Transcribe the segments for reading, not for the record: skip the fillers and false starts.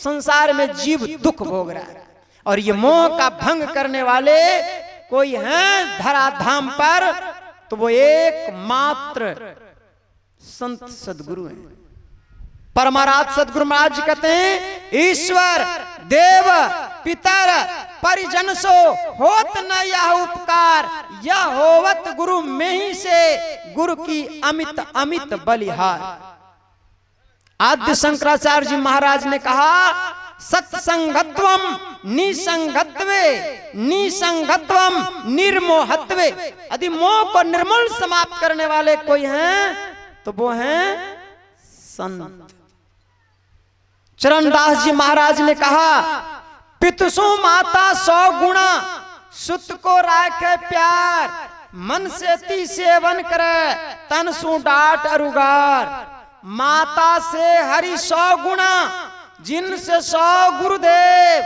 संसार में जीव दुख भोग रहा है। और ये मोह का भंग करने वाले कोई हैं धराधाम पर, तो वो एकमात्र संत सदगुरु हैं। परमाराध्य सदगुरु महाराज जी कहते हैं, ईश्वर देव पितर परिजन सो होत न यह उपकार, यह होवत गुरु में ही से गुरु की अमित अमित बलिहार। आद्य शंकराचार्य जी महाराज ने कहा, सत्संगत्वम निसंगत्वे निसंगत्वम निर्मोहत्वे। यदि मोह को निर्मूल समाप्त करने वाले कोई हैं तो वो हैं संत। चरणदास जी महाराज ने कहा, पितुसु माता 100 गुणा, सुत को राखे प्यार, मन से ती सेवन करे, तन सु डांट अरुगार। माता से हरि 100 गुणा, जिनसे 100 गुरुदेव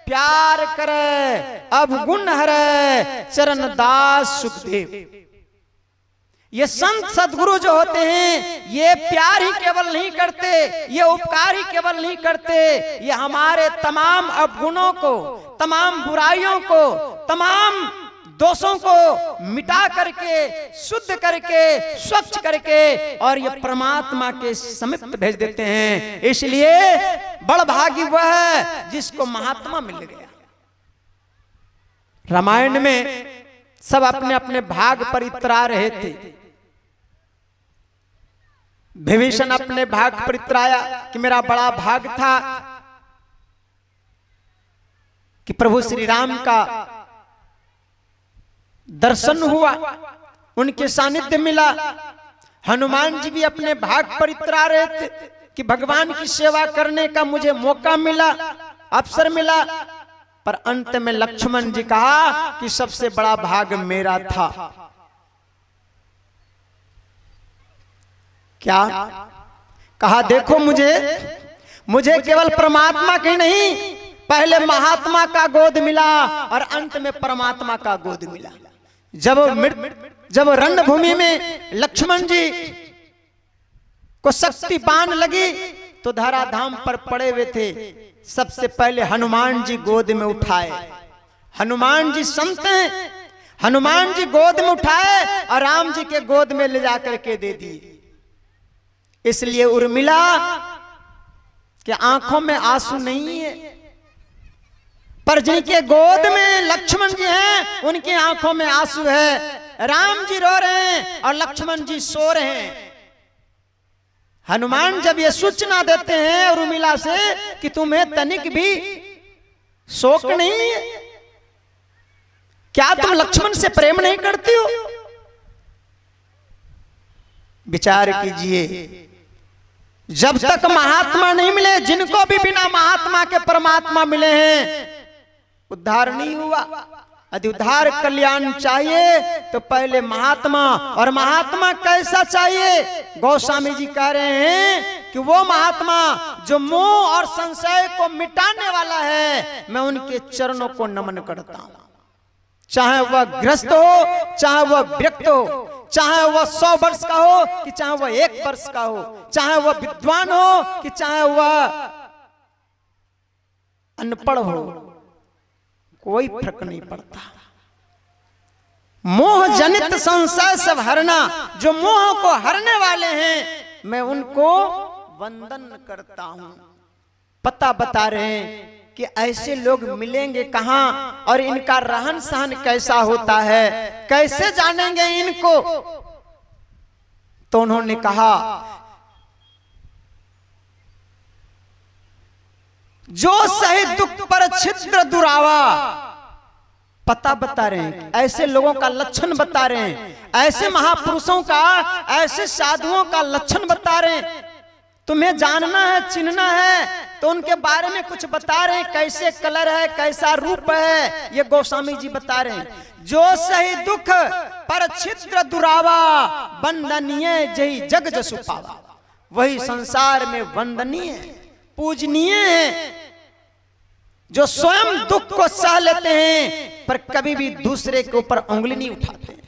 प्यार करे, अब गुण हरे चरणदास सुखदेव। ये संत सदगुरु जो होते हैं, ये प्यार ही केवल नहीं करते, ये उपकार ही केवल नहीं करते, ये हमारे तमाम अवगुणों को, तमाम बुराइयों को, तमाम दोषों को मिटा करके, शुद्ध करके, स्वच्छ करके और ये परमात्मा के समीप भेज देते हैं। इसलिए बड़ भागी वह है जिसको महात्मा मिल गया। रामायण में सब अपने अपने भाग पर इतरा रहे थे। विभीषण अपने भाग पर इतराया कि मेरा बड़ा भाग था कि प्रभु श्री राम का दर्शन हुआ, उनके सानिध्य मिला। हनुमान जी भी अपने भाग पर इतरा रहे थे कि भगवान की सेवा करने का मुझे मौका मिला, अवसर मिला। पर अंत में लक्ष्मण जी कहा कि सबसे बड़ा भाग मेरा था। क्या कहा? देखो मुझे केवल परमात्मा की नहीं, पहले महात्मा का गोद मिला और अंत में परमात्मा का गोद मिला। जब रणभूमि में लक्ष्मण जी को शक्ति बाण लगी तो धराधाम पर पड़े हुए थे, सबसे पहले हनुमान जी गोद में उठाए। हनुमान जी संत हैं, हनुमान जी गोद में उठाए और राम जी के गोद में ले जाकर के दे दिए। इसलिए उर्मिला के आंखों में आंसू नहीं है, पर जिनके गोद में लक्ष्मण जी हैं उनकी आंखों में आंसू है। राम जी रो रहे हैं और लक्ष्मण जी सो रहे हैं। हनुमान जब ये सूचना देते हैं उर्मिला से कि तुम्हें तनिक भी शोक नहीं है, क्या तुम लक्ष्मण से प्रेम नहीं करती हो? विचार कीजिए, जब तक महात्मा नहीं मिले, जिनको भी बिना महात्मा के परमात्मा मिले हैं, उद्धार नहीं हुआ। यदि उद्धार कल्याण चाहिए तो पहले महात्मा, और महात्मा कैसा चाहिए? गोस्वामी जी कह रहे हैं कि वो महात्मा जो मोह और संशय को मिटाने वाला है, मैं उनके चरणों को नमन करता हूं। चाहे वह गृहस्थ हो, चाहे वह व्यक्त हो, चाहे वह 100 वर्ष का हो कि चाहे वह 1 वर्ष का हो, चाहे वह विद्वान हो कि चाहे वह अनपढ़ हो, कोई फर्क नहीं पड़ता। मोह जनित संशय सब हरना, जो मोह को हरने वाले हैं मैं उनको वंदन करता हूं। पता बता रहे हैं कि ऐसे लोग मिलेंगे कहां और इनका रहन सहन कैसा होता है, कैसे जानेंगे इनको? तो उन्होंने कहा, जो सही दुख पर छिद्र दुरावा। पता बता रहे हैं, ऐसे लोगों का लक्षण बता रहे हैं, ऐसे महापुरुषों का, ऐसे साधुओं का लक्षण बता रहे हैं। तुम्हें जानना है, चिन्हना है तो उनके बारे में कुछ बता रहे हैं, कैसे कलर है, कैसा रूप है, ये गोस्वामी जी बता रहे हैं। जो सही दुख पर छिद्र दुरावा, वंदनीय जही जग जसु पावा। वही संसार में वंदनीय पूजनीय है, जो स्वयं दुख को सह लेते हैं पर कभी भी दूसरे के ऊपर उंगली नहीं उठाते।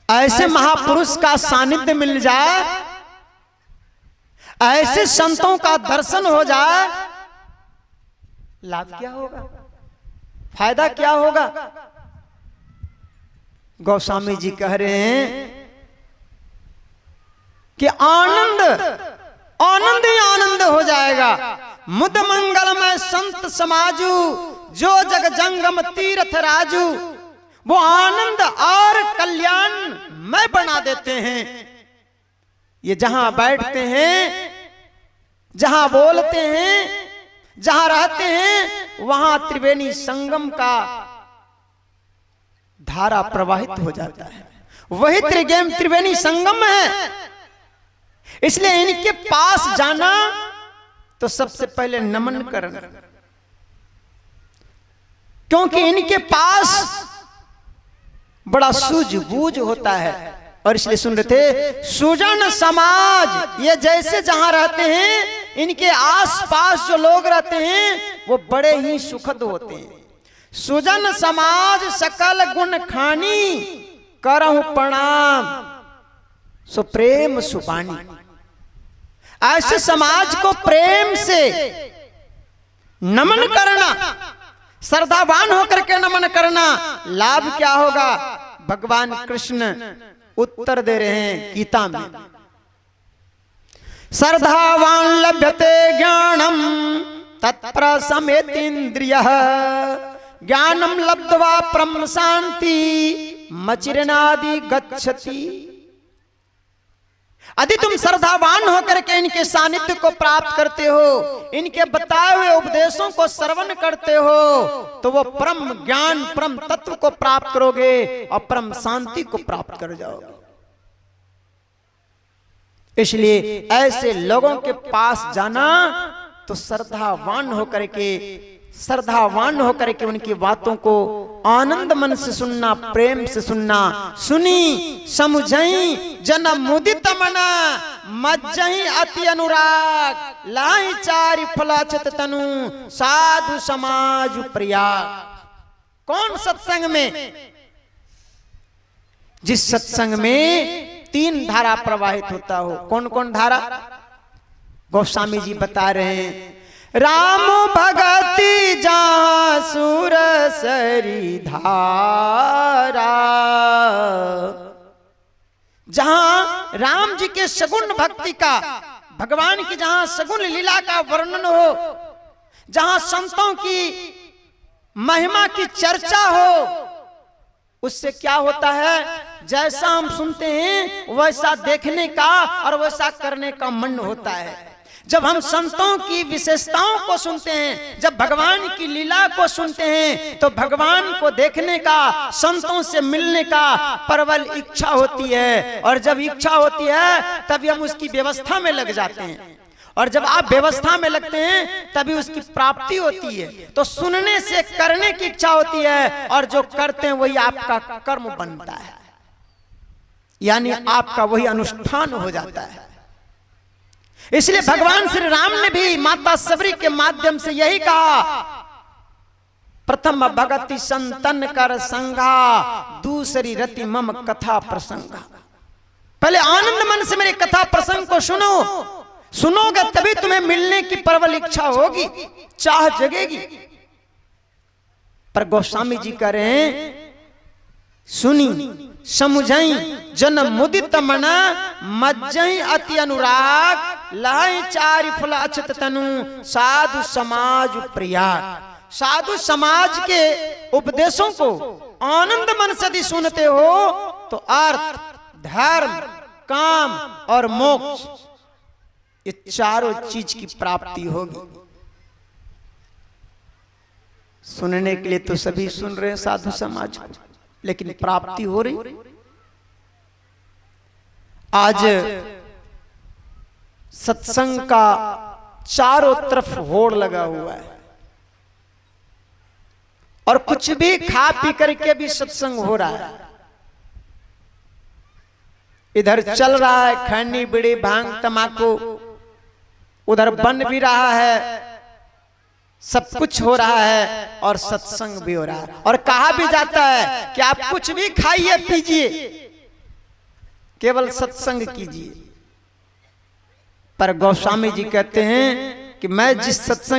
ऐसे महापुरुष का सानिध्य मिल जाए ऐसे संतों का दर्शन हो जाए, लाभ क्या होगा, फायदा क्या होगा। गोस्वामी जी कह रहे हैं कि आनंद आनंद ही आनंद हो जाएगा। मुद मंगलमय संत समाजू, जो जग जंगम तीर्थ राजू, वो आनंद और कल्याण में बना देते हैं। ये जहां बैठते हैं, जहां बोलते हैं, जहां रहते हैं, वहां त्रिवेणी संगम का धारा प्रवाहित हो जाता है। वही त्रिवेणी संगम है। इसलिए इनके पास जाना तो सबसे पहले नमन करना, क्योंकि इनके पास बड़ा सूझबूझ होता है। और इसलिए सुन रहे थे, सुजन समाज, ये जैसे जहां रहते हैं, इनके आसपास जो लोग रहते हैं वो बड़े ही सुखद होते हैं। सुजन समाज सकल गुण खानी, करहु प्रणाम सो प्रेम सुबानी। ऐसे समाज को प्रेम से नमन करना, श्रद्धावान होकर के नमन करना, लाभ क्या होगा। भगवान कृष्ण उत्तर दे रहे हैं गीता में, श्रद्धावान लभ्यते ज्ञानम तत्प्रशमेतीन्द्रियः, ज्ञानम लब्ध्वा परम शांति मचिरनादि गच्छति। यदि तुम श्रद्धावान होकर के इनके सानिध्य को प्राप्त करते हो, इनके बताए हुए उपदेशों को श्रवण करते हो, तो वो परम ज्ञान, परम तत्व को प्राप्त करोगे और परम शांति को प्राप्त कर जाओगे। इसलिए ऐसे लोगों के पास जाना तो श्रद्धावान होकर के उनकी बातों को आनंद मन से सुनना, प्रेम से सुनना। सुनी समझई जन मुदित मना, मज्जहि अति अनुराग, लाई चारि फलाचित तनु, साधु समाज प्रिया। कौन सत्संग में, जिस सत्संग में 3 धारा प्रवाहित होता हो। कौन कौन धारा? गोस्वामी जी बता रहे हैं, राम भगति जहाँ सुर सरी धारा, जहां राम जी के सगुण भक्ति का, भगवान की जहां सगुण लीला का वर्णन हो, जहां संतों की महिमा की चर्चा हो, उससे क्या होता है, जैसा हम सुनते हैं वैसा देखने का और वैसा करने का मन होता है। जब हम संतों की विशेषताओं को सुनते हैं, जब भगवान की लीला को सुनते हैं, तो भगवान को देखने का, संतों से मिलने का प्रबल इच्छा होती है। और जब इच्छा होती है तभी हम उसकी व्यवस्था में लग जाते हैं, और जब आप व्यवस्था में लगते हैं तभी उसकी प्राप्ति होती है। तो सुनने से करने की इच्छा होती है, और जो करते हैं वही आपका कर्म बनता है, यानी आपका वही अनुष्ठान हो जाता है। इसलिए भगवान श्री राम ने भी माता सबरी के माध्यम से यही कहा, प्रथम भगति संतन कर संगा, दूसरी रति मम कथा प्रसंगा। पहले आनंद मन से मेरी कथा प्रसंग को सुनो, सुनोगे तभी तुम्हें मिलने की प्रबल इच्छा होगी, चाह जगेगी। पर गोस्वामी जी कह रहे हैं, सुनी समझई जन मुदित मना, मज्जहि अति अनुराग, लाई चारि फल अचित तनु, साधु समाज प्रिया। साधु समाज के उपदेशों को आनंद मन से यदि सुनते हो तो अर्थ, धर्म, काम और मोक्ष, ये चारों चीज की प्राप्ति होगी। सुनने के लिए तो सभी सुन रहे हैं साधु समाज को, लेकिन प्राप्ति हो रही? आज सत्संग का चारों तरफ होड़ लगा हुआ है, और कुछ भी खा पी करके भी सत्संग हो रहा है। इधर चल रहा है खैनी, बीड़ी, भांग, तमाकू, उधर बन भी रहा है, सब कुछ हो रहा है और सत्संग भी हो रहा है। और कहा भी जाता है कि आप कुछ भी खाइए पीजिए, केवल सत्संग कीजिए। पर गोस्वामी जी कहते हैं कि मैं जिस सत्संग